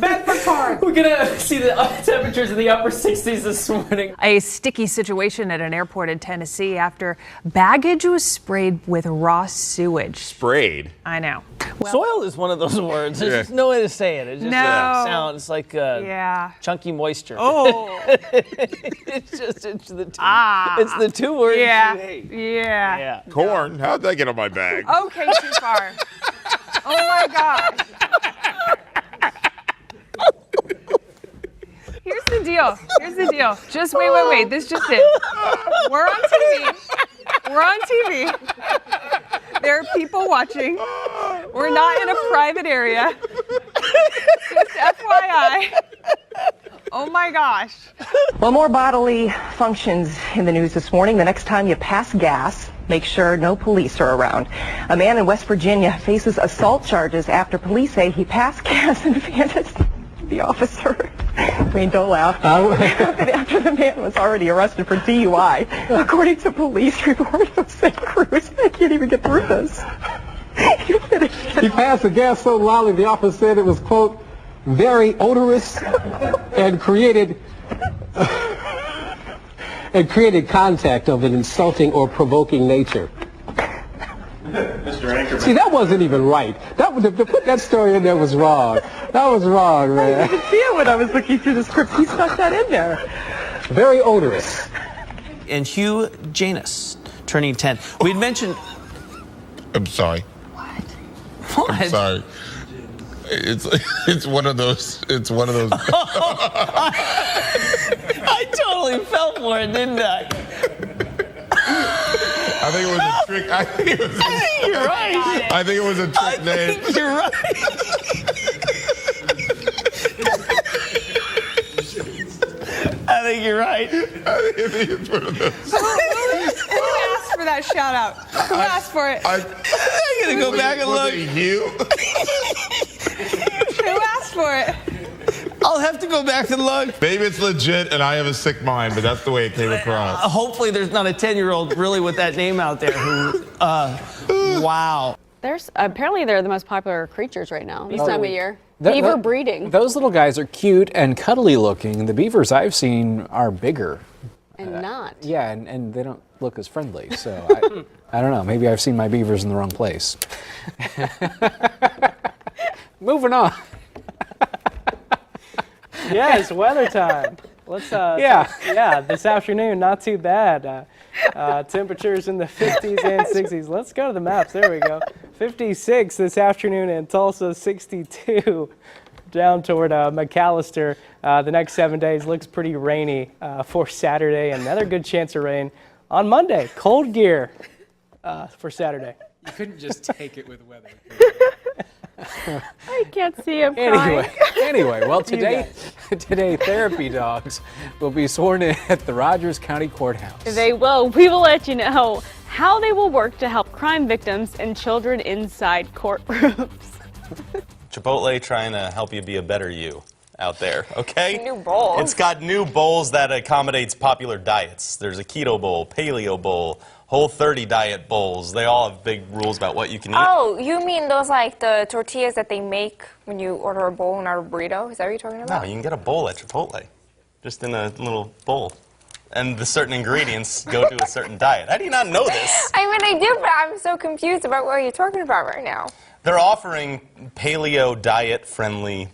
Bedford Park. We're gonna see the temperatures in the upper 60s this morning. A sticky situation at an airport in Tennessee after baggage was sprayed with raw sewage. Sprayed? I know. Well, Soil is one of those words. There's just no way to say it. It just sounds like chunky moisture. Oh. it's the two words you hate. Yeah. Corn? How'd that get on my bag? Okay, too far. Oh my gosh. Here's the deal. Just wait. This just in. We're on TV. There are people watching. We're not in a private area. Just FYI. Oh my gosh. Well, more bodily functions in the news this morning. The next time you pass gas, make sure no police are around. A man in West Virginia faces assault charges after police say he passed gas and handed the officer. Wayne, don't laugh. After the man was already arrested for DUI, according to police report of St. Cruz. I can't even get through this. He passed the gas so loudly the officer said it was, quote, very odorous and created contact of an insulting or provoking nature. Mr. Anchorman. See, that wasn't even right. To put that story in there was wrong. That was wrong, man. I didn't see it when I was looking through the script. He stuck that in there. Very odorous. And Hugh Janus, turning 10. We'd mentioned... I'm sorry. What? I'm sorry. It's one of those. I totally fell for it, didn't I? I think it was a trick. I think You're right. I think it was a trick name. I think you're right. I think you're right. I think it's one of those. Who asked for that shout out? Who asked for it? I'm gonna go back and look. Was it you? Who asked for it? I'll have to go back and look. Maybe it's legit and I have a sick mind, but that's the way it came across. Hopefully there's not a 10-year-old really with that name out there who, wow. Apparently they're the most popular creatures right now, this time of year. Th- Beaver th- breeding. Those little guys are cute and cuddly looking. The beavers I've seen are bigger. And not. Yeah, and they don't look as friendly. So I don't know. Maybe I've seen my beavers in the wrong place. Moving on. Yes, weather time. Let's this afternoon, not too bad. Temperatures in the 50s and 60s. Let's go to the maps. There we go. 56 this afternoon in Tulsa, 62 down toward McAllister. The next 7 days looks pretty rainy for Saturday. Another good chance of rain on Monday. Cold gear for Saturday. You couldn't just take it with weather. I can't see him crying. Anyway, well, today therapy dogs will be sworn in at the Rogers County Courthouse. They will. We will let you know how they will work to help crime victims and children inside courtrooms. Chipotle trying to help you be a better you out there, okay? New bowls. It's got new bowls that accommodates popular diets. There's a keto bowl, paleo bowl, Whole30 diet bowls. They all have big rules about what you can eat. Oh, you mean those like the tortillas that they make when you order a bowl and not a burrito? Is that what you're talking about? No, you can get a bowl at Chipotle, just in a little bowl. And the certain ingredients go to a certain diet. How do you not know this? I mean, I do, but I'm so confused about what you're talking about right now. They're offering paleo diet-friendly